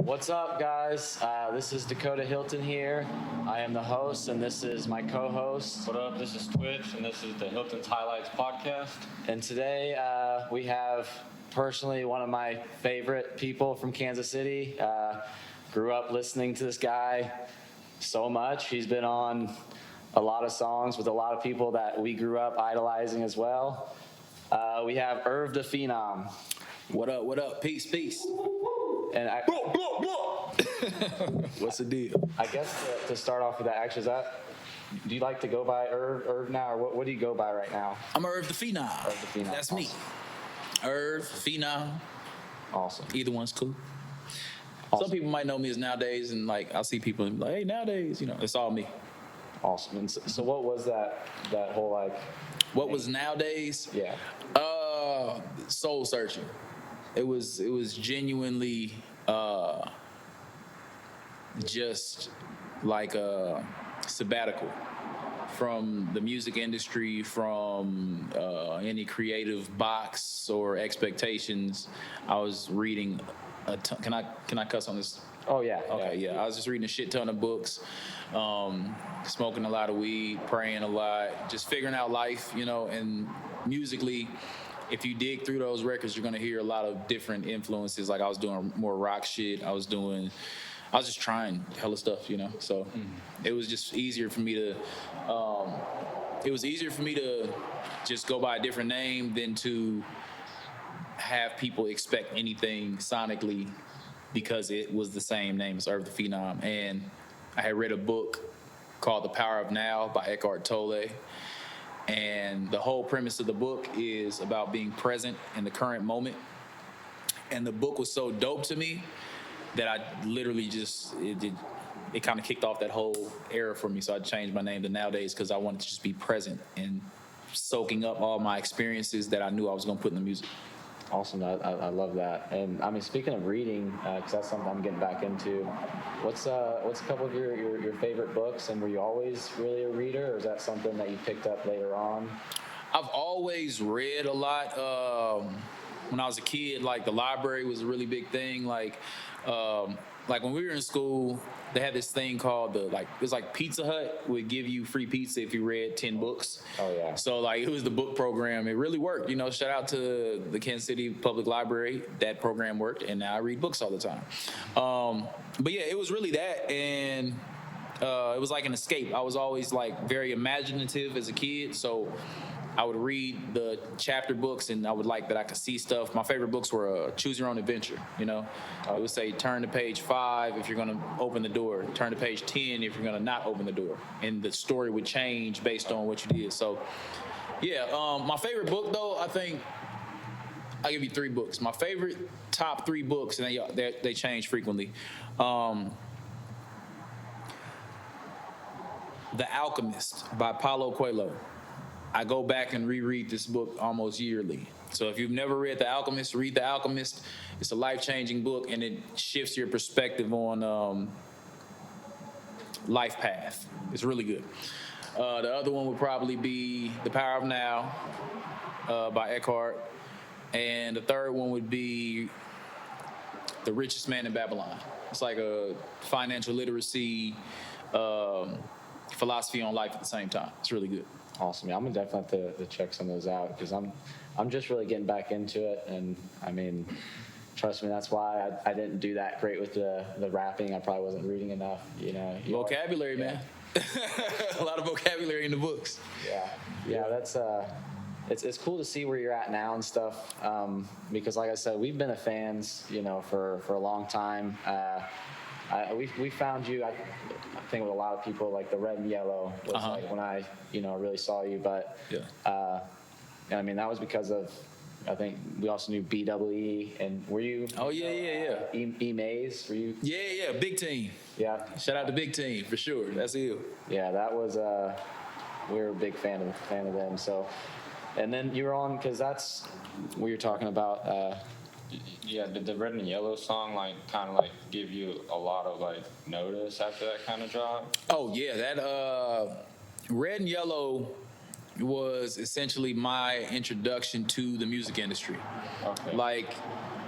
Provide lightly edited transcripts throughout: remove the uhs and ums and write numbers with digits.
What's up, guys? This is Dakota Hylton here. I am the host, and this is my co-host. What up? This is Twitch, and this is the Hylton's Highlights podcast. And today we have personally one of my favorite people from Kansas City. Grew up listening to this guy so much. He's been on a lot of songs with a lot of people that we grew up idolizing as well. We have Irv Da Phenom. What up? What up? Peace, peace. And What's the deal? I guess to start off with that, actually, do you like to go by Irv now, or what do you go by right now? I'm Irv Da Phenom. Irv Da Phenom. That's me. Irv, Phenom. Awesome. Either one's cool. Awesome. Some people might know me as Nowadays, and like I'll see people and be like, hey, Nowadays, it's all me. Awesome. And so what was that whole like? What was Nowadays? Yeah. Soul searching. It was genuinely just like a sabbatical from the music industry, from any creative box or expectations. I was reading a ton. Can I cuss on this? Oh yeah. Okay, yeah. I was just reading a shit ton of books, smoking a lot of weed, praying a lot, just figuring out life, and musically. If you dig through those records, you're gonna hear a lot of different influences. Like I was doing more rock shit. I was just trying hella stuff, So it was just easier for me to. It was easier for me to just go by a different name than to have people expect anything sonically because it was the same name as Irv Da Phenom. And I had read a book called The Power of Now by Eckhart Tolle. And the whole premise of the book is about being present in the current moment. And the book was so dope to me that I literally it kind of kicked off that whole era for me. So I changed my name to Nowadays because I wanted to just be present and soaking up all my experiences that I knew I was going to put in the music. Awesome. I love that. And I mean, speaking of reading, because that's something I'm getting back into. What's a couple of your favorite books? And were you always really a reader, or is that something that you picked up later on? I've always read a lot. When I was a kid, like the library was a really big thing. Like when we were in school, they had this thing called it was like Pizza Hut would give you free pizza if you read 10 books. Oh yeah. So like it was the book program. It really worked. Shout out to the Kansas City Public Library. That program worked, and now I read books all the time. But yeah, it was really that, and it was like an escape. I was always like very imaginative as a kid, so I would read the chapter books, and I would like that I could see stuff. My favorite books were Choose Your Own Adventure, It would say turn to page 5 if you're going to open the door, turn to page 10 if you're going to not open the door. And the story would change based on what you did. So, yeah, my favorite book, though, I think I'll give you 3 books. My favorite top 3 books, and they change frequently. The Alchemist by Paulo Coelho. I go back and reread this book almost yearly. So if you've never read The Alchemist, read The Alchemist. It's a life-changing book, and it shifts your perspective on life path. It's really good. The other one would probably be The Power of Now by Eckhart. And the third one would be The Richest Man in Babylon. It's like a financial literacy, philosophy on life at the same time. It's really good. Awesome. Yeah, I'm gonna definitely have to check some of those out because I'm just really getting back into it, and I mean, trust me, that's why I didn't do that great with the rapping. I probably wasn't reading enough. Vocabulary, man. A lot of vocabulary in the books. Yeah. That's it's cool to see where you're at now and stuff. Because like I said, we've been fans, for a long time. We found you, I think with a lot of people, like the Red and Yellow was like when I, really saw you. But I mean, that was because of, I think we also knew BWE. And were you? Oh yeah. E-Maze, were you? Yeah, big team. Yeah. Shout out to Big Team for sure. That's you. Yeah, that was we were a big fan of them. So, and then you were on, because that's what you're talking about. Yeah, did the Red and Yellow song kind of give you a lot of notice after that kind of drop? Oh yeah, that Red and Yellow was essentially my introduction to the music industry. Okay.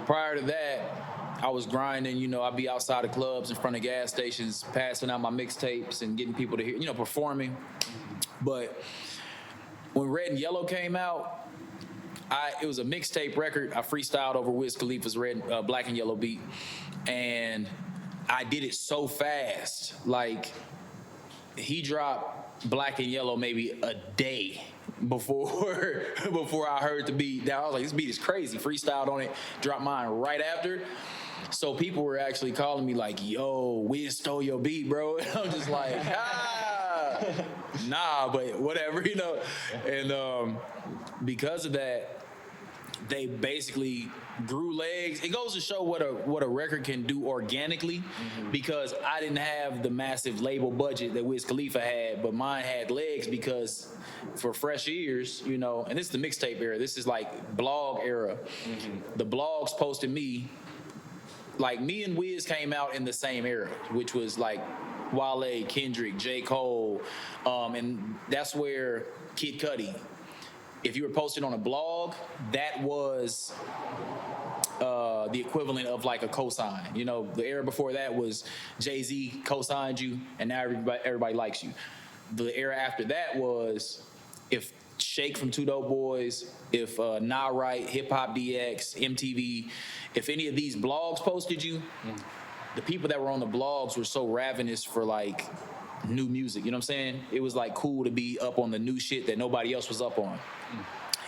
Prior to that, I was grinding, you know, I'd be outside of clubs in front of gas stations, passing out my mixtapes and getting people to hear, you know, performing. But when Red and Yellow came out, it was a mixtape record. I freestyled over Wiz Khalifa's Black and Yellow beat, and I did it so fast. Like, he dropped Black and Yellow maybe a day before I heard the beat. I was like, this beat is crazy. Freestyled on it, dropped mine right after. So people were actually calling me like, yo, Wiz stole your beat, bro. And I'm just like, nah, but whatever, you know. And because of that, they basically grew legs. It goes to show what a record can do organically, because I didn't have the massive label budget that Wiz Khalifa had, but mine had legs because for fresh ears, you know, and this is the mixtape era. This is like blog era. The blogs posted me. Like, me and Wiz came out in the same era, which was like Wale, Kendrick, J. Cole, and that's where Kid Cudi, if you were posted on a blog, that was the equivalent of like a cosign. You know, the era before that was Jay-Z co-signed you, and now everybody likes you. The era after that was if Shake from Two Dope Boys, if Nah Right, Hip Hop DX, MTV, if any of these blogs posted you, the people that were on the blogs were so ravenous for like new music. You know what I'm saying? It was like cool to be up on the new shit that nobody else was up on.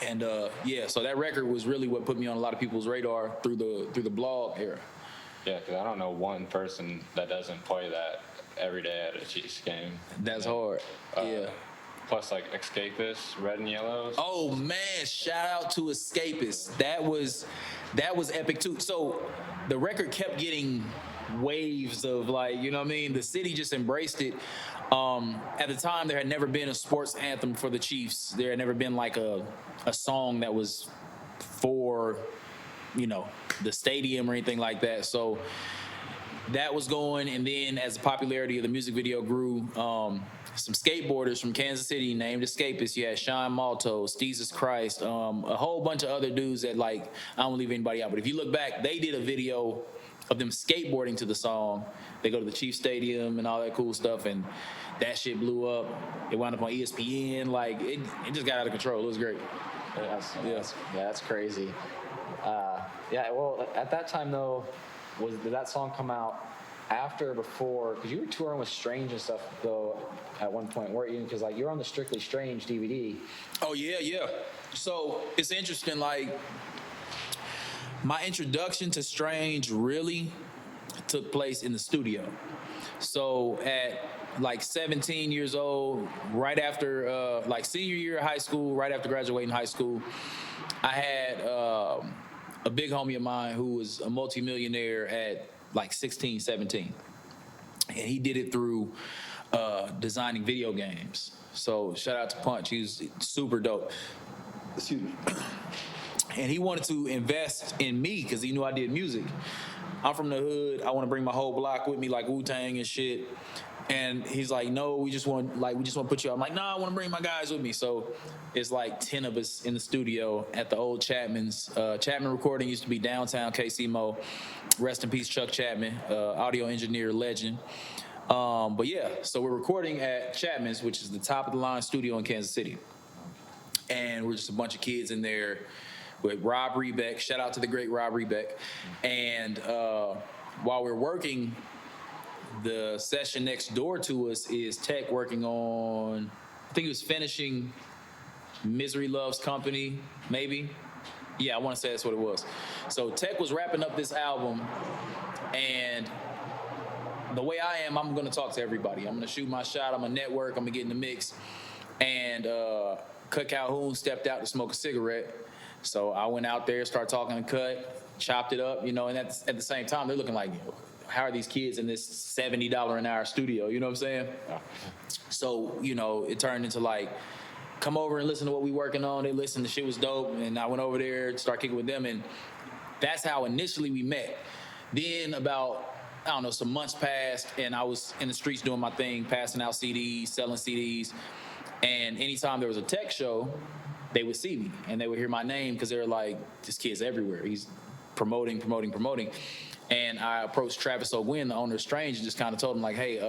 And yeah, so that record was really what put me on a lot of people's radar through the blog era. Yeah, because I don't know one person that doesn't play that every day at a Chiefs game. That's hard. Yeah. Plus, like, Escapist, Red and Yellows. Oh man, shout out to Escapist. That was epic too. So the record kept getting waves of, like, you know what I mean? The city just embraced it. At the time, there had never been a sports anthem for the Chiefs. There had never been like a song that was for, you know, the stadium or anything like that. So that was going, and then as the popularity of the music video grew, some skateboarders from Kansas City named Escapists. You had Sean Malto, Jesus Christ, a whole bunch of other dudes that, like, I don't leave anybody out. But if you look back, they did a video of them skateboarding to the song. They go to the Chiefs Stadium and all that cool stuff, and that shit blew up. It wound up on ESPN. Like, it just got out of control. It was great. That's crazy. Yeah, well, at that time, though, did that song come out after or before? Because you were touring with Strange and stuff, though, at one point, weren't you? Because, like, you were on the Strictly Strange DVD. Oh, yeah. So it's interesting, like, my introduction to Strange really took place in the studio. So at like 17 years old, right after, like senior year of high school, right after graduating high school, I had a big homie of mine who was a multimillionaire at like 16, 17. And he did it through designing video games. So shout out to Punch. He was super dope. Excuse me. And he wanted to invest in me because he knew I did music. I'm from the hood. I want to bring my whole block with me, like Wu-Tang and shit. And he's like, no, we just want to put you out. I'm like, nah, I want to bring my guys with me. So it's like 10 of us in the studio at the old Chapman's. Chapman Recording used to be downtown KC-Mo. Rest in peace, Chuck Chapman, audio engineer, legend. But yeah, so we're recording at Chapman's, which is the top of the line studio in Kansas City. And we're just a bunch of kids in there with Rob Rebeck. Shout out to the great Rob Rebeck. And while we're working, the session next door to us is Tech working on, I think he was finishing Misery Loves Company, maybe. Yeah, I want to say that's what it was. So Tech was wrapping up this album, and the way I am, I'm going to talk to everybody. I'm going to shoot my shot. I'm going to network. I'm going to get in the mix. And Cut Calhoun stepped out to smoke a cigarette. So I went out there, started talking to Cut, chopped it up, you know, and at the same time, they're looking like, how are these kids in this $70 an hour studio? You know what I'm saying? Yeah. So, you know, it turned into like, come over and listen to what we working on. They listened, the shit was dope. And I went over there to start kicking with them. And that's how initially we met. Then about, I don't know, some months passed, and I was in the streets doing my thing, passing out CDs, selling CDs. And anytime there was a Tech show, they would see me and they would hear my name because they were like, this kid's everywhere. He's promoting. And I approached Travis O'Gwen, the owner of Strange, and just kind of told him like, hey,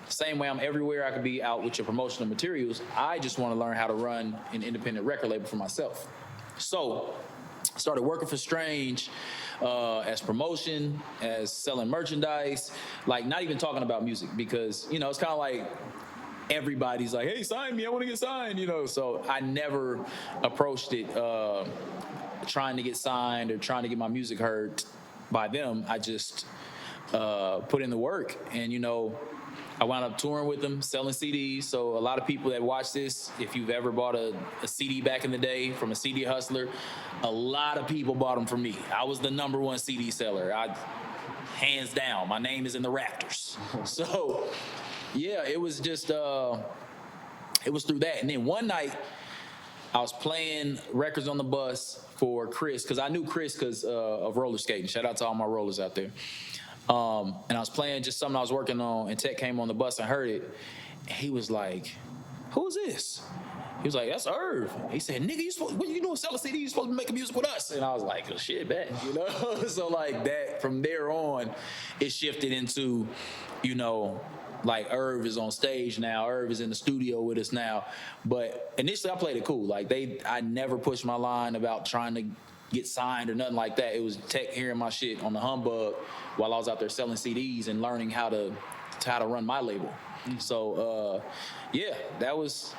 same way I'm everywhere I could be out with your promotional materials, I just want to learn how to run an independent record label for myself. So started working for Strange as promotion, as selling merchandise, like not even talking about music because, you know, it's kind of like everybody's like, hey, sign me, I want to get signed, you know. So I never approached it trying to get signed or trying to get my music heard by them. I just put in the work, and, you know, I wound up touring with them, selling CDs. So a lot of people that watch this, if you've ever bought a CD back in the day from a CD hustler, a lot of people bought them from me. I was the #1 CD seller. Hands down, my name is in the rafters. So yeah, it was just, it was through that. And then one night I was playing records on the bus for Chris, because I knew Chris because of roller skating. Shout out to all my rollers out there. And I was playing just something I was working on, and Tech came on the bus and heard it. And he was like, who's this? He was like, that's Irv. He said, nigga, what you doing selling CDs? You supposed to be making music with us. And I was like, oh, shit, bet, you know? So like that, from there on, it shifted into, you know, like Irv is on stage now. Irv is in the studio with us now. But initially I played it cool. Like I never pushed my line about trying to get signed or nothing like that. It was Tech hearing my shit on the humbug while I was out there selling CDs and learning how to run my label. So yeah, it was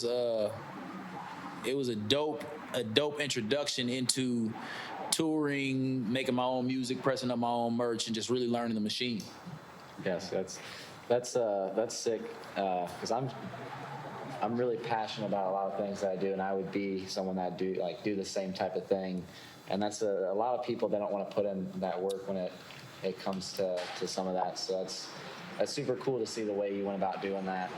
a dope introduction into touring, making my own music, pressing up my own merch, and just really learning the machine. Yes, that's sick. Because I'm really passionate about a lot of things that I do, and I would be someone that do the same type of thing. And that's a lot of people, they don't want to put in that work when it comes to some of that. So that's super cool to see the way you went about doing that.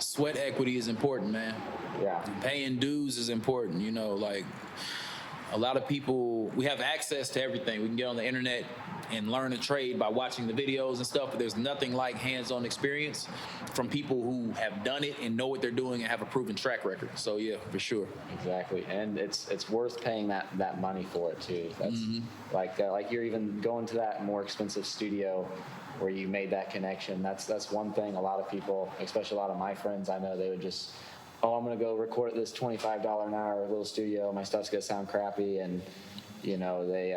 Sweat equity is important, man. Yeah. Paying dues is important, you know, like a lot of people, we have access to everything. We can get on the internet and learn a trade by watching the videos and stuff, but there's nothing like hands-on experience from people who have done it and know what they're doing and have a proven track record. So yeah, for sure. Exactly, and it's worth paying that money for it too. That's like you're even going to that more expensive studio where you made that connection. That's one thing. A lot of people, especially a lot of my friends I know, they would just, oh, I'm gonna go record at this $25 an hour little studio. My stuff's gonna sound crappy, and you know they.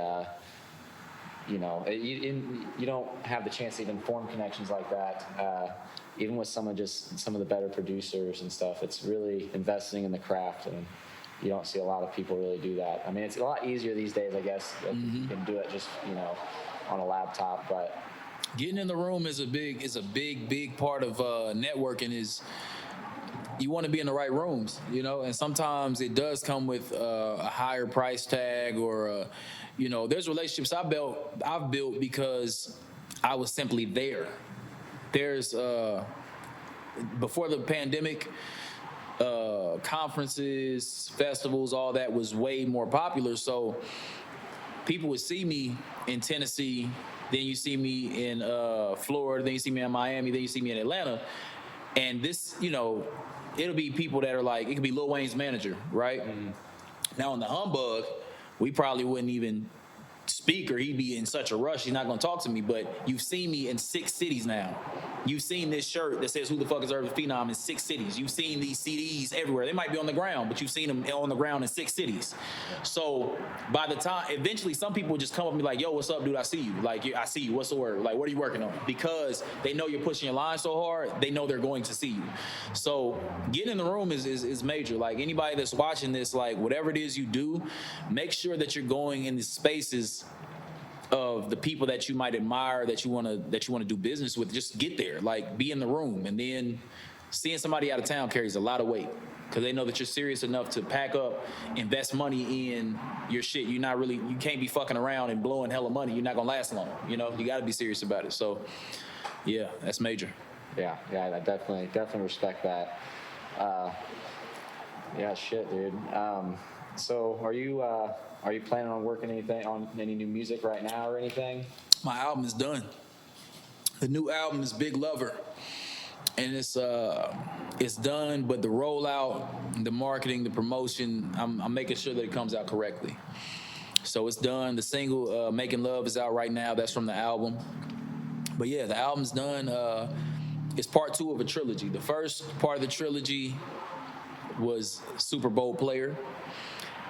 You don't have the chance to even form connections like that. Even with some of the better producers and stuff, it's really investing in the craft, and you don't see a lot of people really do that. I mean, it's a lot easier these days, I guess. You can do it just, you know, on a laptop, but getting in the room is a big part of networking. Is you want to be in the right rooms, you know, and sometimes it does come with a higher price tag, or you know, there's relationships I've built because I was simply there. There's before the pandemic, conferences, festivals, all that was way more popular. So people would see me in Tennessee, then you see me in Florida, then you see me in Miami, then you see me in Atlanta. And this, you know, it'll be people that are like, it could be Lil Wayne's manager, right? Mm-hmm. Now on the humbug, we probably wouldn't even speak, or he'd be in such a rush, he's not gonna talk to me. But you've seen me in 6 cities now. You've seen this shirt that says, who the fuck is Irv Da Phenom, in 6 cities. You've seen these CDs everywhere. They might be on the ground, but you've seen them on the ground in 6 cities. So by the time, eventually some people just come up and be like, yo, what's up, dude? I see you. Like, I see you. What's the word? Like, what are you working on? Because they know you're pushing your line so hard, they know they're going to see you. So getting in the room is major. Like, anybody that's watching this, like, whatever it is you do, make sure that you're going in the spaces of the people that you might admire, that you want to do business with. Just get there, like, be in the room. And then seeing somebody out of town carries a lot of weight, because they know that you're serious enough to pack up, invest money in your shit. You can't be fucking around and blowing hella money. You're not gonna last long. You know, you got to be serious about it. So yeah, that's major. Yeah, I definitely respect that. Yeah, shit, dude. So are you planning on working on any new music right now or anything? My album is done. The new album is Big Lover, and it's done. But the rollout, the marketing, the promotion, I'm making sure that it comes out correctly. So it's done. The single Making Love is out right now. That's from the album. But yeah, the album's done. It's part 2 of a trilogy. The first part of the trilogy was Super Bowl Player.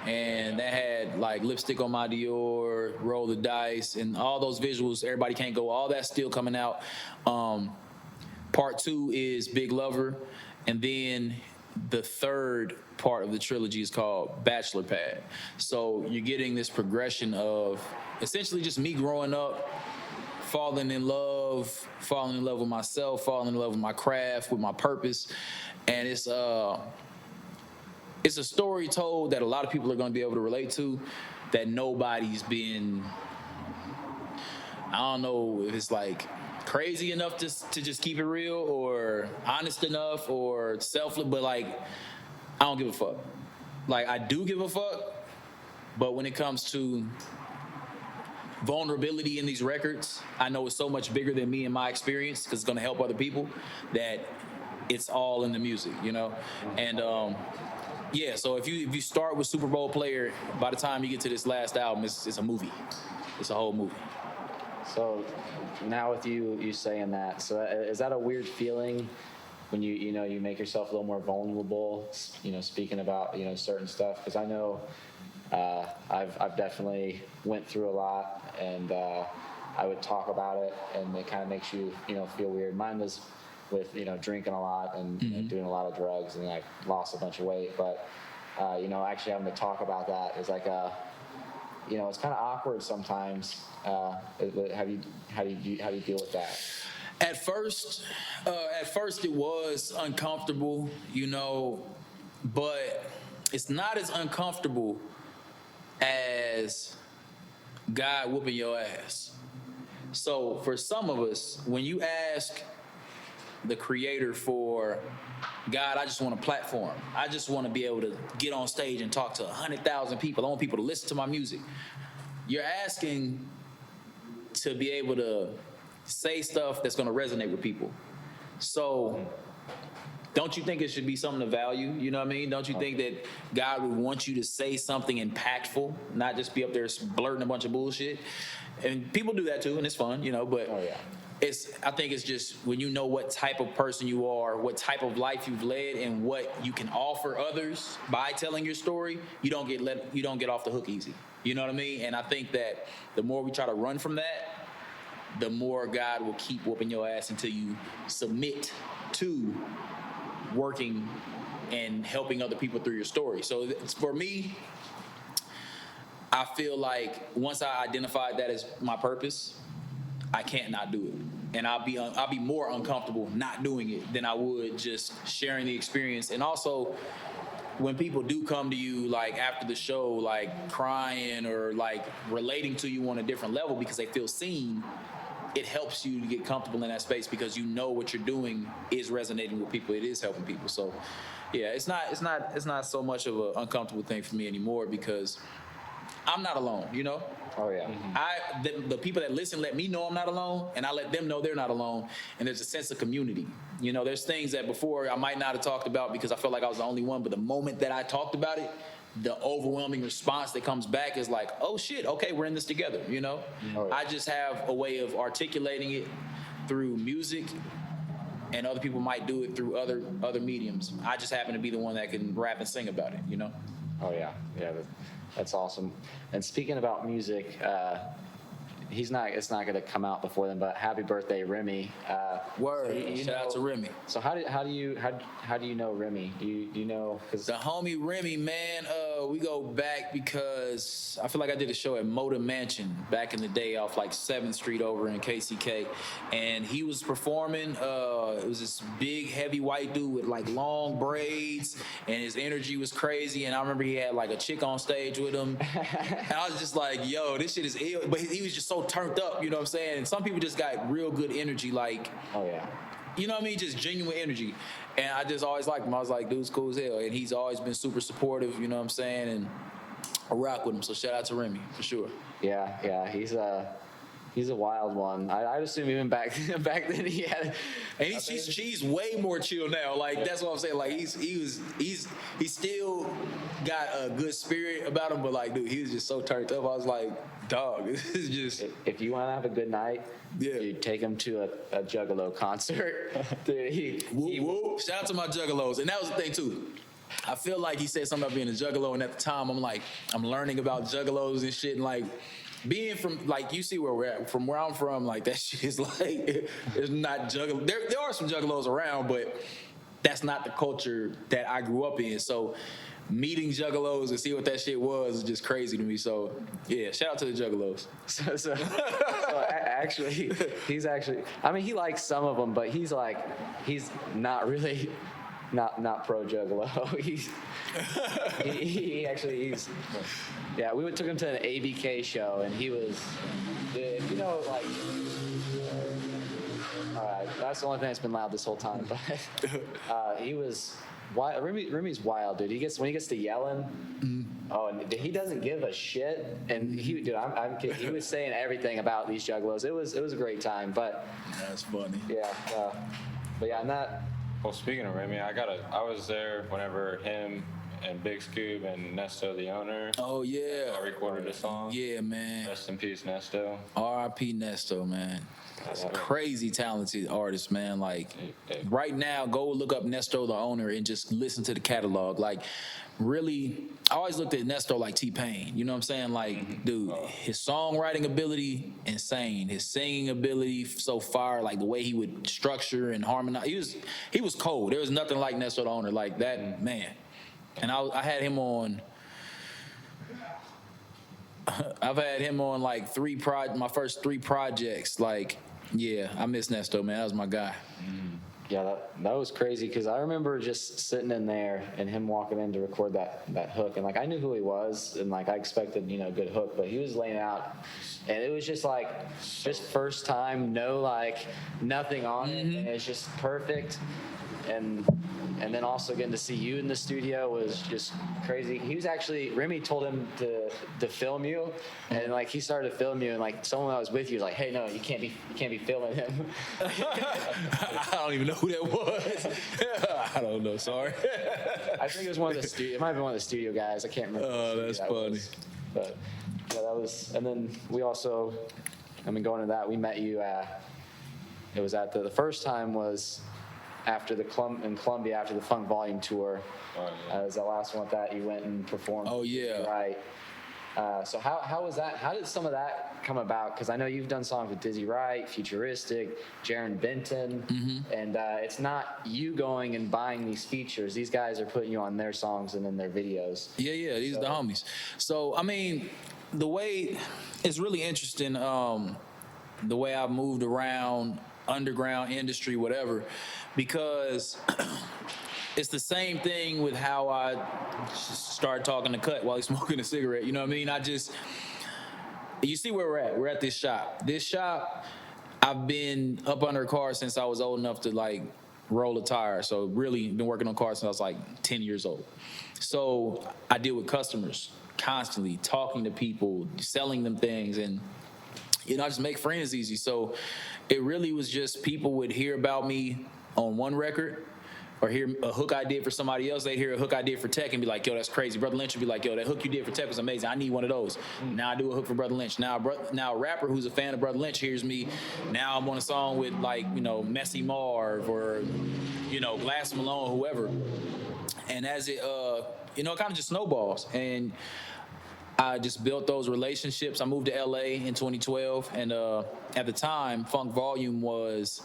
And that had like Lipstick on My Dior, Roll the Dice, and all those visuals. Everybody Can't Go. All that's still coming out. Part 2 is Big Lover. And then the third part of the trilogy is called Bachelor Pad. So you're getting this progression of essentially just me growing up, falling in love with myself, falling in love with my craft, with my purpose. And it's a story told that a lot of people are going to be able to relate to, that nobody's been, I don't know if it's like crazy enough to just keep it real or honest enough or selfless, but like, I don't give a fuck. Like, I do give a fuck, but when it comes to vulnerability in these records, I know it's so much bigger than me and my experience because it's going to help other people, that it's all in the music, you know? And yeah, so if you start with Super Bowl Player, by the time you get to this last album, it's a movie. It's a whole movie. So now with you saying that, so is that a weird feeling when you make yourself a little more vulnerable, speaking about, certain stuff? Because I know I've definitely went through a lot, and I would talk about it, and it kind of makes you, feel weird. Mine was with, drinking a lot and doing a lot of drugs, and I lost a bunch of weight. But, actually having to talk about that is like it's kind of awkward sometimes. How do you deal with that? At first it was uncomfortable, but it's not as uncomfortable as God whooping your ass. So for some of us, when you ask the creator for, God, I just want a platform. I just want to be able to get on stage and talk to 100,000 people. I want people to listen to my music. You're asking to be able to say stuff that's going to resonate with people. So don't you think it should be something to value? You know what I mean? Don't you think that God would want you to say something impactful, not just be up there blurting a bunch of bullshit? And people do that too, and it's fun, but I think it's just when you know what type of person you are, what type of life you've led, and what you can offer others by telling your story, you don't get off the hook easy. You know what I mean? And I think that the more we try to run from that, the more God will keep whooping your ass until you submit to working and helping other people through your story. So for me, I feel like once I identified that as my purpose, I can't not do it. And I'll be more uncomfortable not doing it than I would just sharing the experience. And also, when people do come to you like after the show, like crying or like relating to you on a different level because they feel seen, it helps you to get comfortable in that space because you know what you're doing is resonating with people. It is helping people. So yeah, it's not so much of an uncomfortable thing for me anymore because I'm not alone, Oh yeah. The people that listen let me know I'm not alone, and I let them know they're not alone, and there's a sense of community. There's things that before I might not have talked about because I felt like I was the only one, but the moment that I talked about it, the overwhelming response that comes back is like, oh shit, okay, we're in this together, Oh, yeah. I just have a way of articulating it through music, and other people might do it through other mediums. I just happen to be the one that can rap and sing about it, Oh yeah. That's awesome. And speaking about music, it's not going to come out before then, but happy birthday, Remy. Word. Shout out to Remy. So how do you know Remy? Do you know? Cause the homie Remy, man, we go back because I feel like I did a show at Motor Mansion back in the day off like 7th Street over in KCK, and he was performing. It was this big, heavy white dude with like long braids, and his energy was crazy. And I remember he had like a chick on stage with him, and I was just like, "Yo, this shit is ill." But he was just so turned up, you know what I'm saying? And some people just got real good energy, like, oh yeah, you know what I mean? Just genuine energy. And I just always liked him. I was like, dude's cool as hell. And he's always been super supportive, you know what I'm saying? And I rock with him. So shout out to Remy, for sure. Yeah, He's a wild one. I'd assume even back then he had. And he's way more chill now. Like that's what I'm saying. Like he still got a good spirit about him, but like dude, he was just so turned up. I was like, dog, this is just. If you want to have a good night, dude, take him to a Juggalo concert. Dude, whoop. Shout out to my Juggalos, and that was the thing too. I feel like he said something about being a Juggalo, and at the time I'm learning about Juggalos and shit, and like. Being from, like, you see where we're at, from where I'm from, like, that shit is like, it's not juggalo. There are some juggalos around, but that's not the culture that I grew up in. So meeting juggalos and see what that shit was is just crazy to me. So, yeah, shout out to the juggalos. So actually, I mean, he likes some of them, but he's not really, not pro juggalo. He's yeah, we took him to an ABK show, and he was, if you know, like, all right, that's the only thing that's been loud this whole time, but he was wild. Remy's wild, dude. When he gets to yelling, and he doesn't give a shit, and I'm kidding. He was saying everything about these juggalos. It was a great time, but that's funny. Yeah, but yeah, and that. Well, speaking of Remy, I was there whenever him and Big Scoob and Nesto, the owner. Oh, yeah. I recorded a song. Yeah, man. Rest in peace, Nesto. R.I.P. Nesto, man. That's a crazy talented artist, man. Like, right now, go look up Nesto, the owner, and just listen to the catalog. Like, really, I always looked at Nesto like T-Pain. You know what I'm saying? Like, dude, his songwriting ability, insane. His singing ability, so far. Like, the way he would structure and harmonize. He was cold. There was nothing like Nesto, the owner. Like, that, man. And I had him on. I've had him on like my first 3 projects. Like, yeah, I miss Nesto, man. That was my guy. Yeah, that was crazy because I remember just sitting in there and him walking in to record that hook, and like I knew who he was, and like I expected good hook, but he was laying out, and it was just like first time, no like nothing on it, and it's just perfect, and then also getting to see you in the studio was just crazy. He was actually, Remy told him to film you, and like he started to film you, and like someone that was with you was like, hey, no, you can't be filming him. I don't even know who that was. I don't know, sorry. I think it was one of the it might have been one of the studio guys. I can't remember. Oh, that's funny. But yeah, that was, and then we also, going into that, we met you it was at the first time was after in Columbia, after the Funk Volume Tour. As the last one with that, you went and performed. Oh, yeah. Right. So how was that? How did some of that come about? Because I know you've done songs with Dizzy Wright, Futuristic, Jaron Benton, and it's not you going and buying these features. These guys are putting you on their songs and in their videos. Yeah, these are the homies. So, the way, it's really interesting, the way I've moved around, underground industry, whatever, because it's the same thing with how I started talking to Cut while he's smoking a cigarette. You know what I mean? You see where we're at. We're at this shop. This shop, I've been up under a car since I was old enough to like roll a tire. So really been working on cars since I was like 10 years old. So I deal with customers constantly, talking to people, selling them things, and I just make friends easy. So it really was just people would hear about me on one record or hear a hook I did for somebody else. They'd hear a hook I did for Tech and be like, yo, that's crazy. Brother Lynch would be like, yo, that hook you did for Tech was amazing. I need one of those. Now I do a hook for Brother Lynch. Now a rapper who's a fan of Brother Lynch hears me. Now I'm on a song with like, Messy Marv or, Glass Malone, whoever. And as it, it kind of just snowballs. And I just built those relationships. I moved to LA in 2012, and at the time, Funk Volume was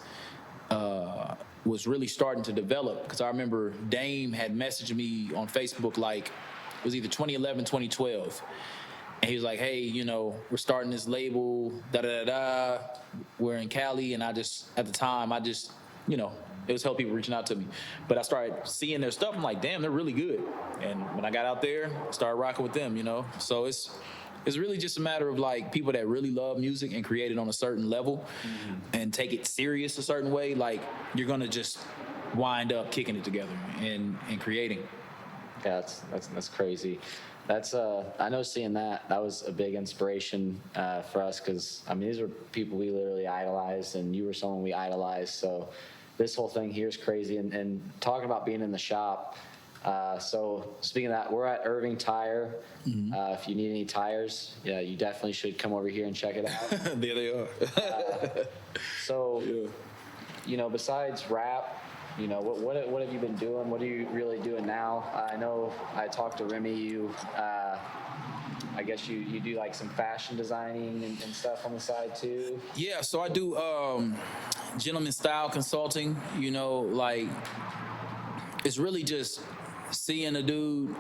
really starting to develop, because I remember Dame had messaged me on Facebook like it was either 2011, 2012, and he was like, hey, we're starting this label, da-da-da-da, we're in Cali, and at the time, it was help people reaching out to me. But I started seeing their stuff. I'm like, damn, they're really good. And when I got out there, I started rocking with them, So it's really just a matter of like people that really love music and create it on a certain level and take it serious a certain way. Like you're gonna just wind up kicking it together and creating. Yeah, that's crazy. That's I know seeing that was a big inspiration for us because I mean these are people we literally idolized, and you were someone we idolized. So this whole thing here is crazy. And talking about being in the shop. So speaking of that, we're at Irving Tire. If you need any tires, yeah, you definitely should come over here and check it out. There they are. So, you know, besides rap, you know, what have you been doing? What are you really doing now? I know I talked to Remy. I guess you do like some fashion designing and stuff on the side too. Yeah, so I do gentleman style consulting. You know, like it's really just seeing a dude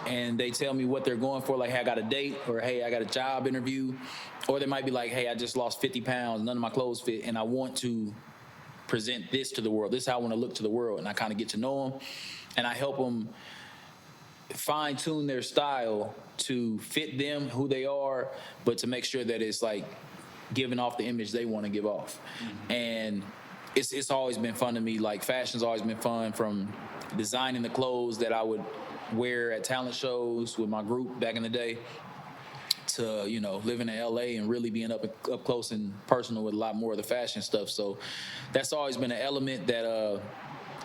and they tell me what they're going for, like, hey, I got a date, or hey, I got a job interview, or they might be like, hey, I just lost 50 pounds, none of my clothes fit, and I want to present this to the world. This is how I want to look to the world, and I kind of get to know them, and I help them fine-tune their style to fit them, who they are, but to make sure that it's like giving off the image they want to give off. And it's always been fun to me. Like, fashion's always been fun, from designing the clothes that I would wear at talent shows with my group back in the day, to, you know, living in LA and really being up close and personal with a lot more of the fashion stuff. So that's always been an element that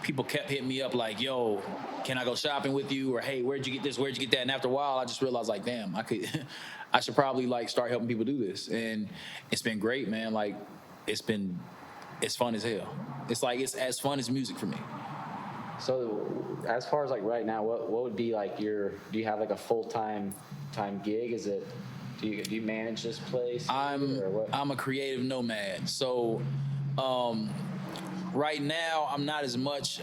people kept hitting me up like, yo, can I go shopping with you? Or, hey, where'd you get this? Where'd you get that? And after a while, I just realized, like, damn, I should probably like start helping people do this. And it's been great, man. Like, it's fun as hell. It's like, it's as fun as music for me. So as far as like right now, what would be like do you have like a full-time gig? Is it, do you manage this place? I'm a creative nomad. So right now I'm not as much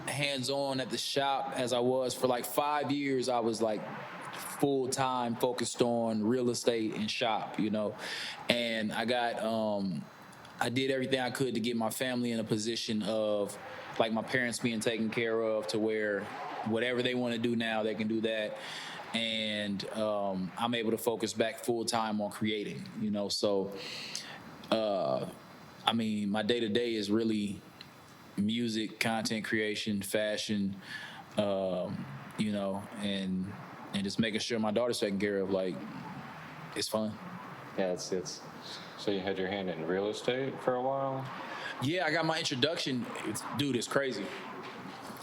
hands-on at the shop as I was. For like 5 years, I was like full-time focused on real estate and shop, you know. And I did everything I could to get my family in a position of like my parents being taken care of, to where whatever they want to do now, they can do that. And I'm able to focus back full time on creating, you know. So, I mean, my day to day is really music, content creation, fashion, you know, and just making sure my daughter's taken care of. Like, it's fun. Yeah, it's. So you had your hand in real estate for a while? Yeah, I got my introduction. Dude, it's crazy.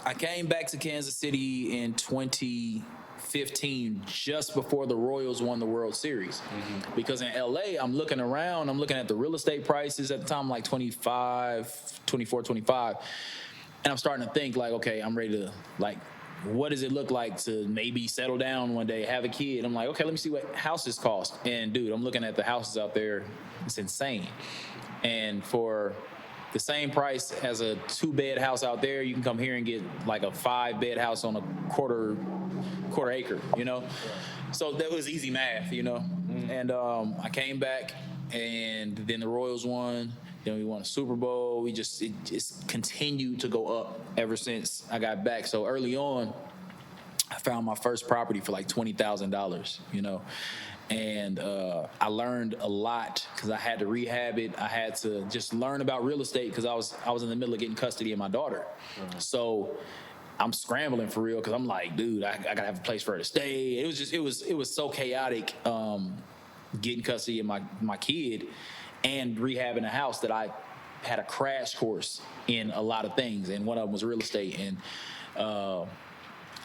I came back to Kansas City in 2015, just before the Royals won the World Series. Because in LA, I'm looking around, I'm looking at the real estate prices at the time, like 24, 25. And I'm starting to think like, okay, I'm ready to, like, what does it look like to maybe settle down one day, have a kid? I'm like, okay, let me see what houses cost. And dude, I'm looking at the houses out there. It's insane. And for the same price as a 2-bed house out there, you can come here and get like a 5-bed house on a quarter acre, you know? So that was easy math, you know? And I came back, and then the Royals won. Then we won a Super Bowl. It just continued to go up ever since I got back. So early on, I found my first property for like $20,000, you know? And I learned a lot because I had to rehab it. I had to just learn about real estate because I was in the middle of getting custody of my daughter. So I'm scrambling for real because I'm like, dude, I gotta have a place for her to stay. It was so chaotic getting custody of my kid and rehabbing a house that I had a crash course in a lot of things, and one of them was real estate. And I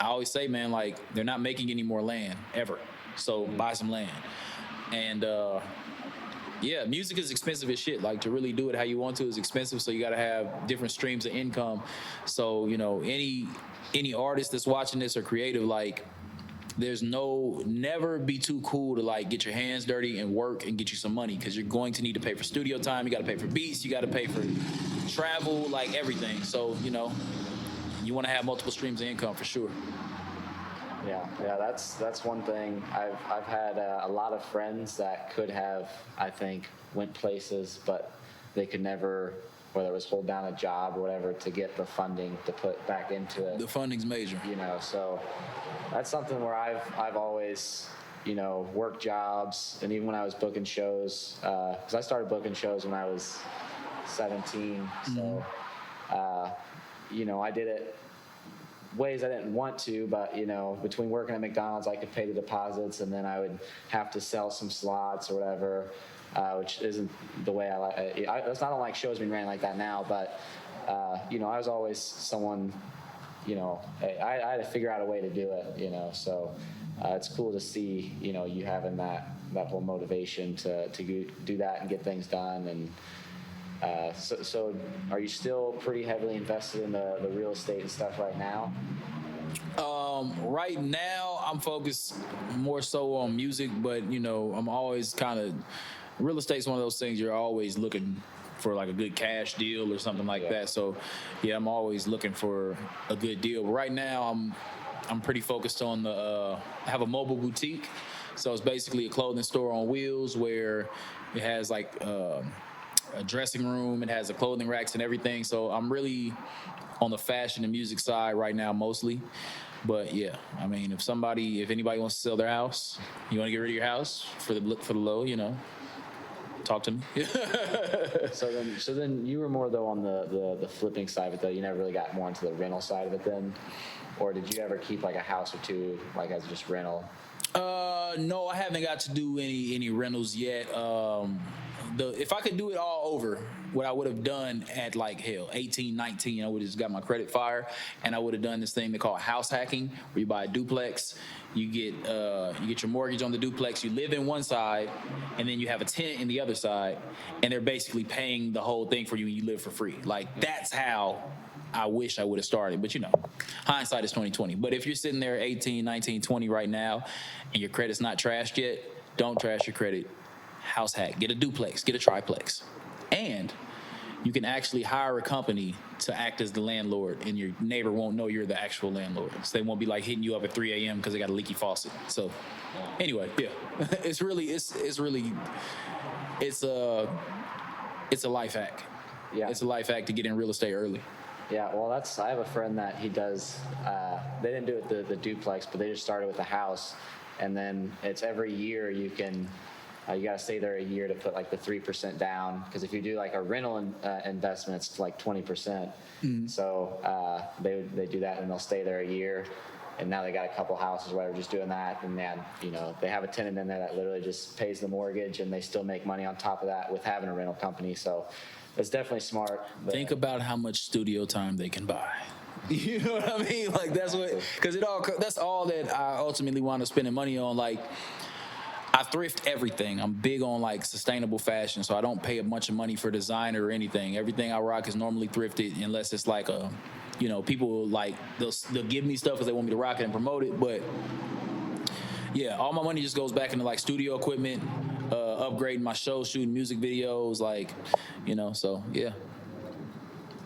always say, man, like, they're not making any more land ever. So buy some land. And yeah, music is expensive as shit. Like, to really do it how you want to is expensive. So you got to have different streams of income. So, you know, any artist that's watching this or creative, like, there's never be too cool to like get your hands dirty and work and get you some money, because you're going to need to pay for studio time. You got to pay for beats. You got to pay for travel, like everything. So, you know, you want to have multiple streams of income for sure. Yeah, that's one thing. I've had a lot of friends that could have, I think, went places, but they could never, whether it was hold down a job or whatever, to get the funding to put back into it. The funding's major. You know, so that's something where I've always, you know, worked jobs, and even when I was booking shows, because I started booking shows when I was 17, so you know, I did it ways I didn't want to, but you know, between working at McDonald's, I could pay the deposits, and then I would have to sell some slots or whatever, which isn't the way I like. It's not like shows being ran like that now, but you know, I was always someone. You know, I had to figure out a way to do it. You know, so it's cool to see, you know, you having that whole motivation to do that and get things done. And so are you still pretty heavily invested in the real estate and stuff right now? Right now, I'm focused more so on music, but you know, I'm always kind of real estate's one of those things you're always looking for, like a good cash deal or something like that. So, yeah, I'm always looking for a good deal. But right now, I'm pretty focused on I have a mobile boutique, so it's basically a clothing store on wheels where it has like a dressing room, it has the clothing racks and everything. So I'm really on the fashion and music side right now mostly. But yeah, I mean, if anybody wants to sell their house, you want to get rid of your house for the low, you know, talk to me. So then you were more though on the flipping side of it though. You never really got more into the rental side of it then, or did you ever keep like a house or two like as just rental? No, I haven't got to do any rentals yet. If I could do it all over, what I would have done at like 18, 19, I would have just got my credit fire, and I would have done this thing they call house hacking, where you buy a duplex, you get your mortgage on the duplex, you live in one side, and then you have a tenant in the other side, and they're basically paying the whole thing for you, and you live for free. Like that's how I wish I would have started, but you know, hindsight is 20/20. But if you're sitting there 18, 19, 20 right now, and your credit's not trashed yet, don't trash your credit. House hack, get a duplex, get a triplex. And you can actually hire a company to act as the landlord, and your neighbor won't know you're the actual landlord. So they won't be like hitting you up at 3 a.m. because they got a leaky faucet. So anyway, yeah, it's a life hack. Yeah, it's a life hack to get in real estate early. Yeah, well, I have a friend that he does, they didn't do it the duplex, but they just started with the house. And then it's every year you can, you got to stay there a year to put like the 3% down. Because if you do like a rental investment, it's like 20%. So they do that and they'll stay there a year. And now they got a couple houses where they're just doing that. And then, you know, they have a tenant in there that literally just pays the mortgage, and they still make money on top of that with having a rental company. So it's definitely smart. Think about how much studio time they can buy. You know what I mean? Like that's all that I ultimately want to spend money on. Like I thrift everything. I'm big on like sustainable fashion, so I don't pay a bunch of money for designer or anything. Everything I rock is normally thrifted, unless it's like you know, people will like they'll give me stuff because they want me to rock it and promote it. But yeah, all my money just goes back into like studio equipment, upgrading my show, shooting music videos, like, you know. So yeah.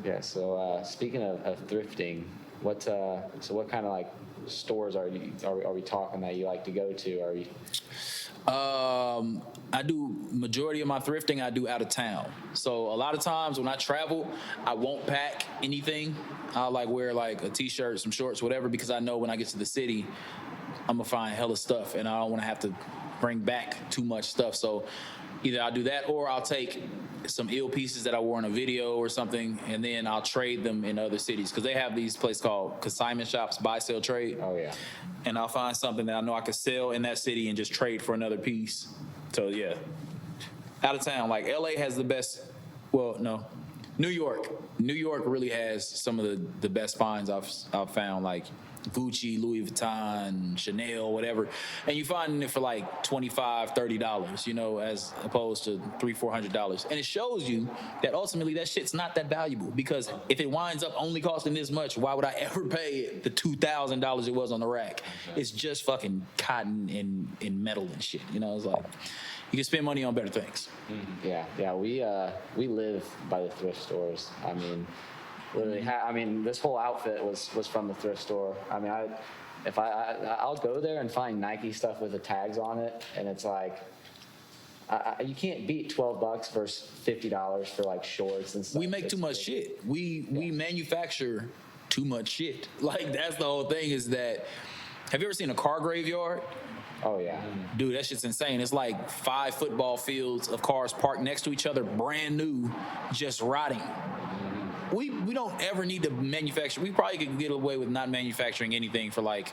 Yeah. So speaking of thrifting, what kind of like stores are we talking that you like to go to? Are you? I do majority of my thrifting I do out of town. So a lot of times when I travel, I won't pack anything. I'll like wear like a t-shirt, some shorts, whatever, because I know when I get to the city, I'm gonna find hella stuff, and I don't want to have to bring back too much stuff. So either I'll do that, or I'll take some ill pieces that I wore in a video or something, and then I'll trade them in other cities, because they have these places called consignment shops, buy, sell, trade. Oh yeah. And I'll find something that I know I could sell in that city and just trade for another piece. So yeah, out of town, like LA has the best. Well, no, New York really has some of the best finds I've found, like Gucci, Louis Vuitton, Chanel, whatever, and you find it for like $25, $30, you know, as opposed to $300-$400. And it shows you that ultimately that shit's not that valuable, because if it winds up only costing this much, why would I ever pay the $2,000 it was on the rack? It's just fucking cotton and metal and shit, you know. It's like you can spend money on better things. Yeah. We live by the thrift stores. I mean, literally, this whole outfit was from the thrift store. I mean, I'll go there and find Nike stuff with the tags on it, and it's like, you can't beat $12 versus $50 for like shorts and stuff. We make too much shit. We manufacture too much shit. Like that's the whole thing. Is that, have you ever seen a car graveyard? Oh yeah, dude, that shit's insane. It's like 5 football fields of cars parked next to each other, brand new, just rotting. we don't ever need to manufacture. We probably could get away with not manufacturing anything for like,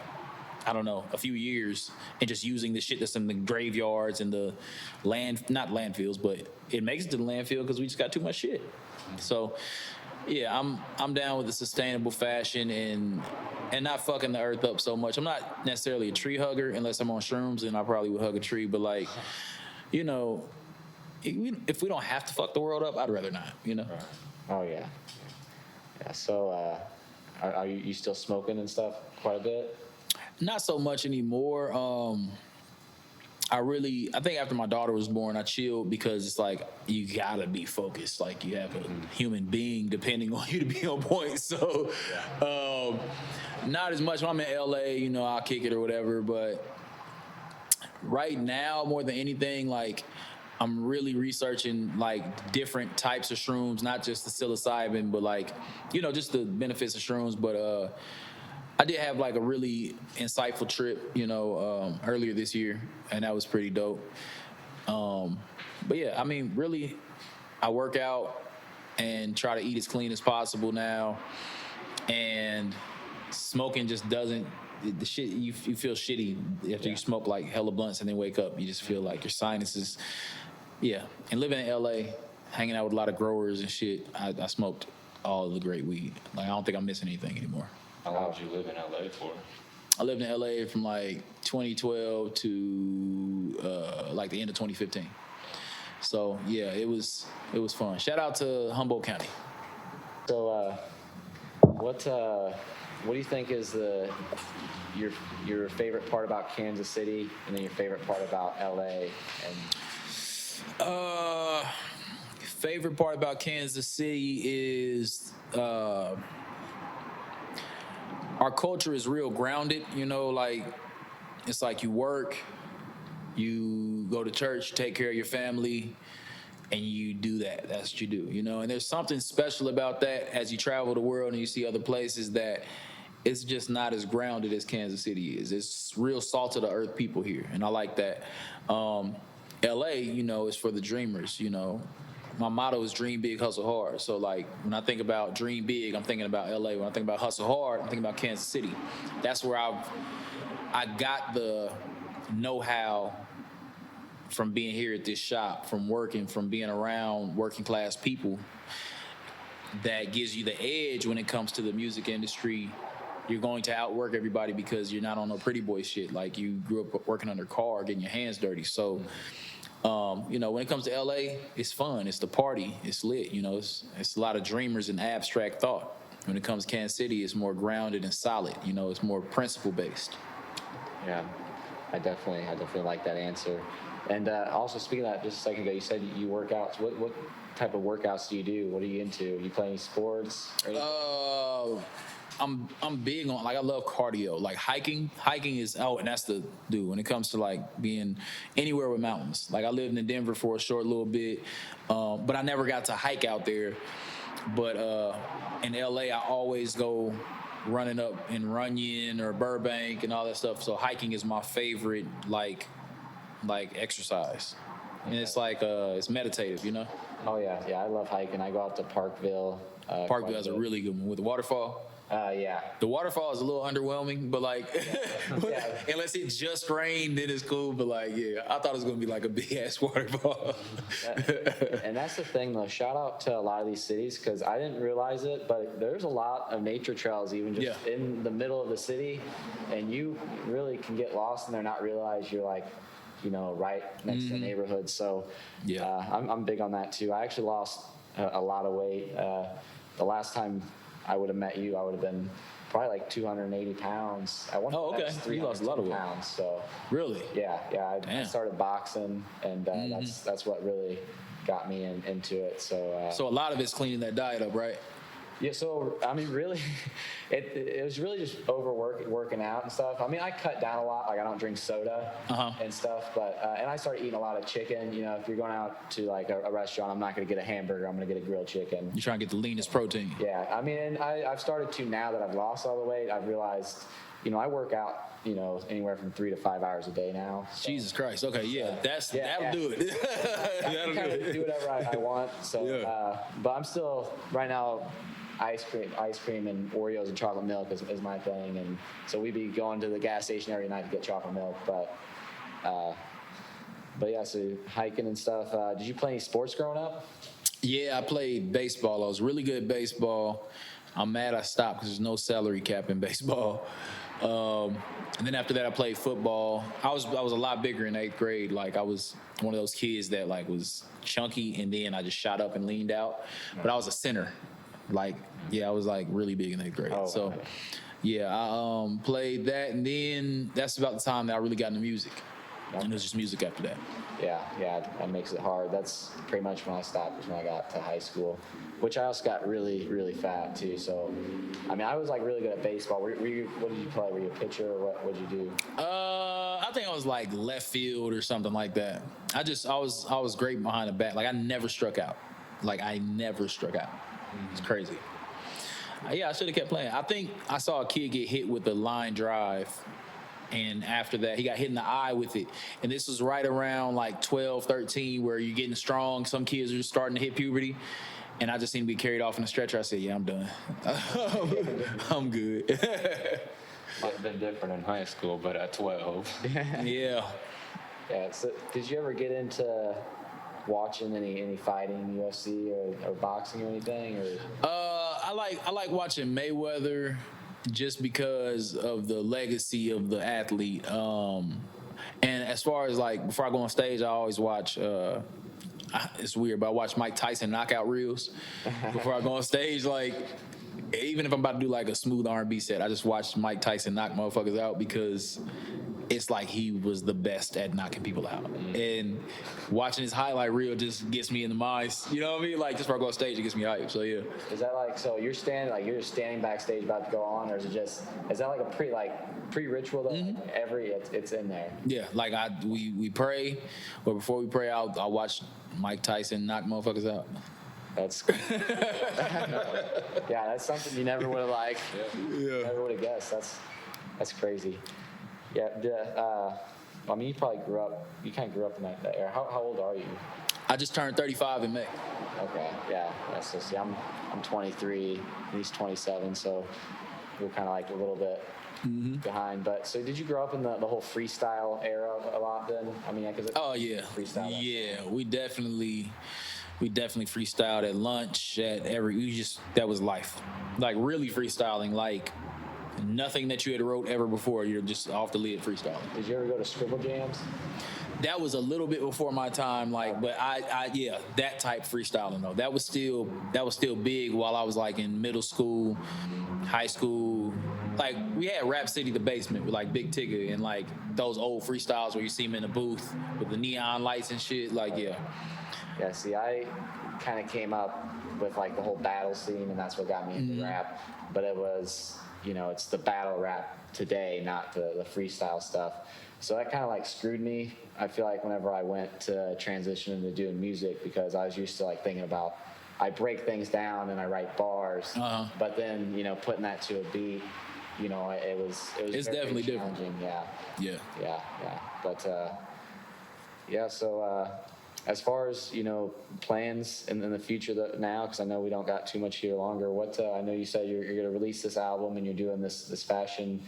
I don't know, a few years and just using the shit that's in the graveyards and the not landfills, but it makes it to the landfill because we just got too much shit. So, yeah, I'm down with the sustainable fashion and not fucking the earth up so much. I'm not necessarily a tree hugger unless I'm on shrooms, and I probably would hug a tree. But like, you know, if we don't have to fuck the world up, I'd rather not. You know. Right. Oh yeah. Yeah. So, are you still smoking and stuff quite a bit? Not so much anymore. I think after my daughter was born, I chilled because it's like you gotta be focused. Like you have a human being depending on you to be on point. So, not as much. When I'm in LA, you know, I'll kick it or whatever. But right now, more than anything, like I'm really researching like different types of shrooms, not just the psilocybin, but like, you know, just the benefits of shrooms. But I did have like a really insightful trip, you know, earlier this year, and that was pretty dope. But yeah, I mean, really, I work out and try to eat as clean as possible now, and smoking just doesn't. The shit you feel shitty after you smoke like hella blunts and then wake up. You just feel like your sinuses. Yeah, and living in LA, hanging out with a lot of growers and shit, I smoked all of the great weed. Like I don't think I'm missing anything anymore. How long did you live in LA for? I lived in LA from like 2012 to like the end of 2015. So yeah, it was fun. Shout out to Humboldt County. So, what do you think is your favorite part about Kansas City, and then your favorite part about LA? And favorite part about Kansas City is our culture is real grounded, you know, like it's like you work, you go to church, take care of your family, and you do that. That's what you do, you know. And there's something special about that as you travel the world and you see other places that it's just not as grounded as Kansas City is. It's real salt of the earth people here, and I like that. LA, you know, is for the dreamers, you know. My motto is dream big, hustle hard. So like when I think about dream big, I'm thinking about LA. When I think about hustle hard, I'm thinking about Kansas City. That's where I got the know-how from being here at this shop, from working, from being around working class people, that gives you the edge when it comes to the music industry. You're going to outwork everybody because you're not on no pretty boy shit. Like you grew up working under car, getting your hands dirty. So, you know, when it comes to LA, it's fun. It's the party. It's lit. You know, it's a lot of dreamers and abstract thought. When it comes to Kansas City, it's more grounded and solid. You know, it's more principle based. Yeah, I definitely like that answer. And also, speaking of that, just a second ago, you said you work out. What type of workouts do you do? What are you into? You play any sports? I'm big on, like, I love cardio. Like hiking is, and that's the dude when it comes to like being anywhere with mountains. Like I lived in Denver for a short little bit, but I never got to hike out there. But in LA, I always go running up in Runyon or Burbank and all that stuff. So hiking is my favorite, like exercise. And it's like, it's meditative, you know? Oh yeah, I love hiking. I go out to Parkville. Parkville has a really good one with the waterfall. Yeah. The waterfall is a little underwhelming, but like, unless it just rained, then it's cool. But like, yeah, I thought it was gonna be like a big ass waterfall. And that's the thing, though. Shout out to a lot of these cities, because I didn't realize it, but there's a lot of nature trails even just in the middle of the city, and you really can get lost in there and not realize you're like, you know, right next to the neighborhood. So I'm big on that too. I actually lost a lot of weight. The last time I would have met you, I would have been probably like 280 pounds. I want You lost a lot of weight. Pounds, so really? Yeah. I started boxing, and that's what really got me into it. So a lot of it's cleaning that diet up, right? Yeah, so I mean, really, it was really just working out and stuff. I mean, I cut down a lot. Like I don't drink soda and stuff, but and I started eating a lot of chicken. You know, if you're going out to like a restaurant, I'm not going to get a hamburger. I'm going to get a grilled chicken. You're trying to get the leanest protein. Yeah, I mean, and I've started to, now that I've lost all the weight, I've realized I work out, anywhere from 3 to 5 hours a day now. So, Jesus Christ. Okay, yeah, that'll do it. I That'll can do kind of it. do whatever I want. So, Yeah. but I'm still right now. Ice cream, and Oreos and chocolate milk is my thing, and so we'd be going to the gas station every night to get chocolate milk. But yeah, so hiking and stuff. Did you play any sports growing up? Yeah, I played baseball. I was really good at baseball. I'm mad I stopped because there's no salary cap in baseball. And then after that, I played football. I was a lot bigger in 8th grade. Like I was one of those kids that like was chunky, and then I just shot up and leaned out. But I was a center. Like I was like really big in 8th grade. Oh, so wow. yeah, I played that, and then that's about the time that I really got into music. Okay. And it was just music after that. Yeah, that makes it hard. That's pretty much when I stopped, was when I got to high school, which I also got really, really fat too. So, I mean, I was like really good at baseball. What did you play? Were you a pitcher, or what did you do? I think I was like left field or something like that. I was great behind the bat. Like I never struck out. It's crazy. Yeah, I should have kept playing. I think I saw a kid get hit with a line drive, and after that, he got hit in the eye with it. And this was right around like 12, 13, where you're getting strong. Some kids are starting to hit puberty. And I just seemed to be carried off in a stretcher. I said, yeah, I'm done. I'm good. Might have been different in high school, but at 12. Yeah. Yeah. So, did you ever get into watching any fighting, UFC or boxing or anything? Or I like watching Mayweather just because of the legacy of the athlete. And as far as like before I go on stage, I always watch. It's weird, but I watch Mike Tyson knockout reels before I go on stage. Like, even if I'm about to do like a smooth R&B set, I just watch Mike Tyson knock motherfuckers out because it's like he was the best at knocking people out. And watching his highlight reel just gets me in the mind. You know what I mean? Like, just before I go on stage, it gets me hyped. So yeah. is that like, so you're just standing backstage about to go on, or is that like a pre-ritual though? Like it's in there. Yeah, like we pray, but before we pray, I'll watch Mike Tyson knock motherfuckers out. That's yeah, that's something you never would have never would have guessed. That's crazy. Yeah, I mean, you probably kind of grew up in that era. How old are you? I just turned 35 in May. Okay, yeah. So see, I'm 23, he's 27, so we're kind of like a little bit behind. But so did you grow up in the whole freestyle era a lot then? I mean, because Oh yeah, freestyle. yeah. We definitely freestyled at lunch, that was life. Like really freestyling, like nothing that you had wrote ever before. You're just off the lid freestyling. Did you ever go to scribble jams? That was a little bit before my time, like, but I that type freestyling though. That was still big while I was like in middle school, high school. Like we had Rap City the Basement with like Big Tigger and like those old freestyles where you see him in the booth with the neon lights and shit. Like yeah. Yeah, see, I kind of came up with like the whole battle scene, and that's what got me into rap. But it was, it's the battle rap today, not the freestyle stuff. So that kind of like screwed me. I feel like whenever I went to transition into doing music, because I was used to like thinking about, I break things down and I write bars, but then putting that to a beat, it was It's very definitely challenging. different. Yeah. But so as far as plans in the future now, because I know we don't got too much here longer. I know you said you're going to release this album and you're doing this fashion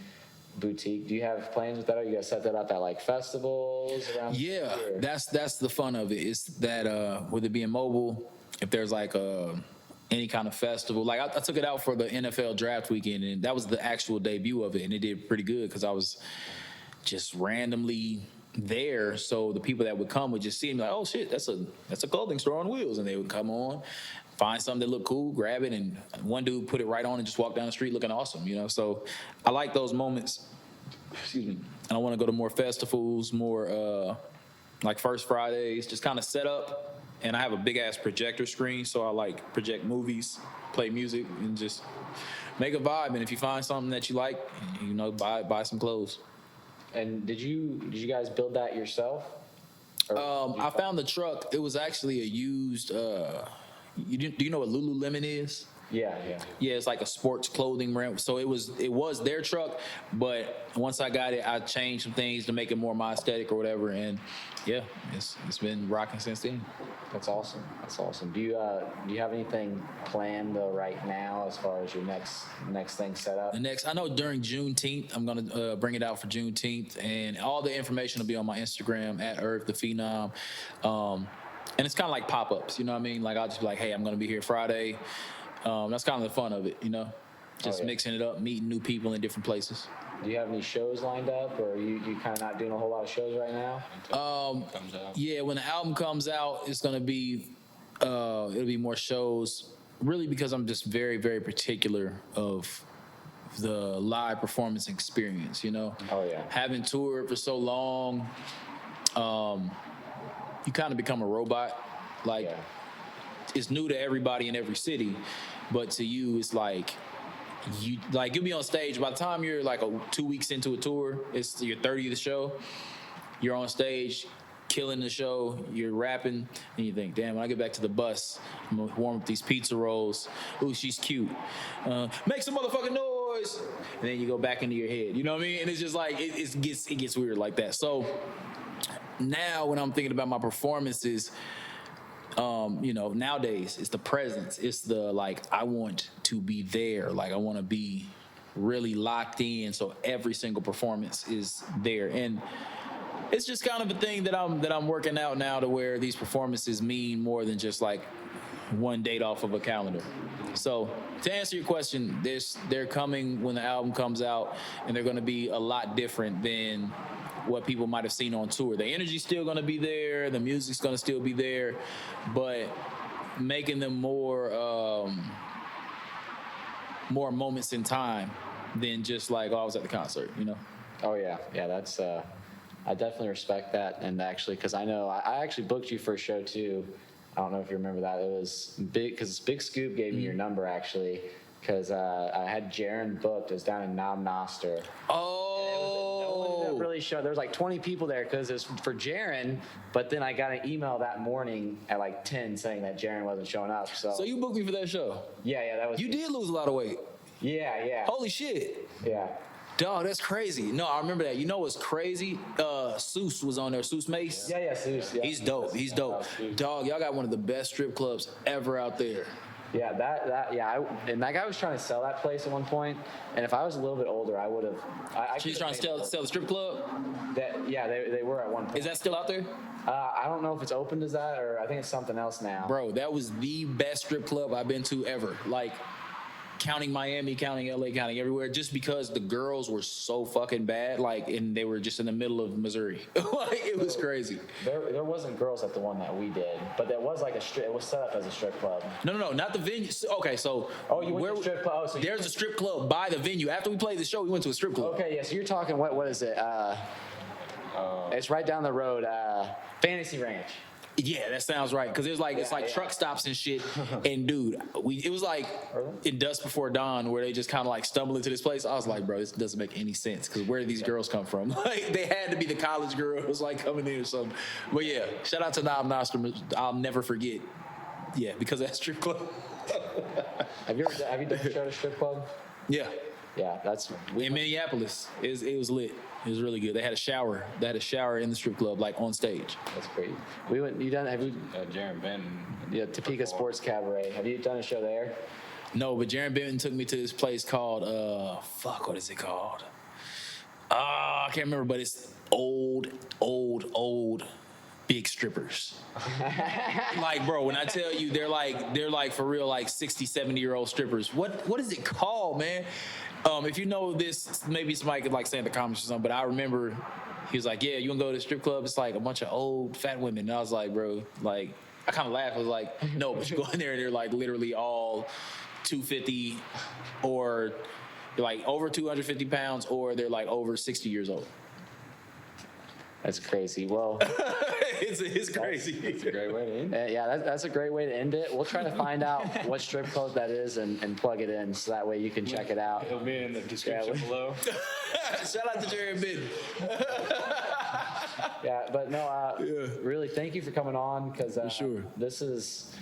boutique. Do you have plans with that? Are you gonna set that up at like festivals around? Yeah, that's the fun of it. Is that with it being mobile, if there's like any kind of festival, like I took it out for the NFL draft weekend, and that was the actual debut of it, and it did pretty good because I was just randomly there, so the people that would come would just see me like, oh shit, that's a clothing store on wheels, and they would come on, find something that looked cool, grab it, and one dude put it right on and just walk down the street looking awesome, So I like those moments. Excuse me. And I want to go to more festivals, more like First Fridays, just kind of set up. And I have a big ass projector screen, so I like project movies, play music, and just make a vibe. And if you find something that you like, buy some clothes. And did you guys build that yourself? I found the truck. It was actually a used. Do you know what Lululemon is? Yeah, yeah. Yeah, it's like a sports clothing brand. So it was their truck, but once I got it, I changed some things to make it more my aesthetic or whatever. And yeah, it's been rocking since then. That's awesome. That's awesome. Do you have anything planned right now as far as your next thing set up? I know during Juneteenth, I'm gonna bring it out for Juneteenth, and all the information will be on my Instagram at Irv Da Phenom. And it's kind of like pop-ups, you know what I mean? Like I'll just be like, hey, I'm gonna be here Friday. That's kind of the fun of it, you know? Just mixing it up, meeting new people in different places. Do you have any shows lined up, or are you kind of not doing a whole lot of shows right now? Comes out. Yeah, when the album comes out, it's gonna be it'll be more shows. Really, because I'm just very, very particular of the live performance experience. You know. Oh yeah. Having toured for so long, you kind of become a robot. Like it's new to everybody in every city, but to you, it's like. You'll be on stage. By the time you're like 2 weeks into a tour, it's your 30th show. You're on stage, killing the show. You're rapping, and you think, "Damn! When I get back to the bus, I'm gonna warm up these pizza rolls. Ooh, she's cute. Make some motherfucking noise." And then you go back into your head. You know what I mean? And it's just like it gets weird like that. So now, when I'm thinking about my performances. Nowadays it's the presence. It's the I want to be there. I want to be really locked in. So every single performance is there, and it's just kind of a thing that I'm working out now to where these performances mean more than just one date off of a calendar. So to answer your question, they're coming when the album comes out, and they're going to be a lot different than what people might have seen on tour. The energy's still going to be there, the music's going to still be there, but making them more moments in time than just I was at the concert, you know? Oh yeah, that's I definitely respect that, and actually, because I know I actually booked you for a show too. I don't know if you remember that. It was big because Big Scoop gave me your number actually, because I had Jaron booked. It was down in Knob Noster. Really show. There was 20 people there because it was for Jaron, but then I got an email that morning at 10 saying that Jaron wasn't showing up. So you booked me for that show? Yeah, that was. You did lose a lot of weight. Yeah. Holy shit. Yeah. Dog, that's crazy. No, I remember that. You know what's crazy? Seuss was on there. Seuss Mace. Yeah, Seuss. Yeah. He's dope. Dog, y'all got one of the best strip clubs ever out there. Yeah, and that guy was trying to sell that place at one point, and if I was a little bit older, I would have. She's trying to sell the strip club? They were at one point. Is that still out there? I don't know if it's opened as that, or I think it's something else now. Bro, that was the best strip club I've been to ever. Counting Miami, counting LA, counting everywhere, just because the girls were so fucking bad, and they were just in the middle of Missouri. It was crazy. There wasn't girls at the one that we did, but there was it was set up as a strip club. No, not the venue. Okay, so you went to a strip club. There's a strip club by the venue. After we played the show, we went to a strip club. Okay, yeah. So you're talking what is it? It's right down the road. Fantasy Ranch. Yeah, that sounds right. Because it's truck stops and shit. And dude, it was in Dusk Before Dawn where they just kind of stumble into this place. I was like, bro, this doesn't make any sense. Because where did these girls come from? They had to be the college girls coming in or something. But yeah, shout out to Knob Noster. I'll never forget. Yeah, because of that strip club. Have you done a show at a strip club? Yeah. Yeah, that's in Minneapolis. It was lit. It was really good. They had a shower. In the strip club, on stage. That's great. Have you? Jaron Benton. Yeah, Topeka Sports Cabaret. Have you done a show there? No, but Jaron Benton took me to this place called what is it called? I can't remember, but it's old big strippers. Bro, when I tell you they're for real 60, 70-year-old strippers. What is it called, man? If you know this, maybe somebody could say in the comments or something, but I remember he was like, yeah, you wanna go to the strip club? It's a bunch of old fat women. And I was like, bro, I kind of laughed. I was like, no, but you go in there and they're literally all 250 or they're over 250 pounds or they're over 60 years old. That's crazy. Well, it's crazy. It's a great way to end it. Yeah, that's a great way to end it. We'll try to find out what strip club that is and plug it in so that way you can check it out. It'll be in the description below. Shout out to Jaron Benton. Yeah, but no, really, thank you for coming on because sure. This is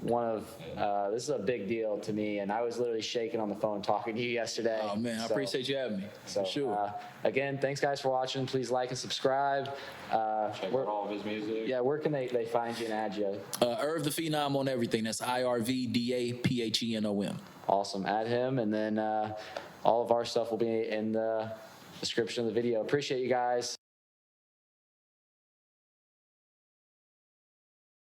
this is a big deal to me, and I was literally shaking on the phone talking to you yesterday. Oh, man, I appreciate you having me, for sure. Again, thanks, guys, for watching. Please like and subscribe. Check out all of his music. Yeah, where can they find you and add you? Irv Da Phenom on everything. That's IRVDAPHENOM. Awesome. Add him, and then all of our stuff will be in the description of the video. Appreciate you guys.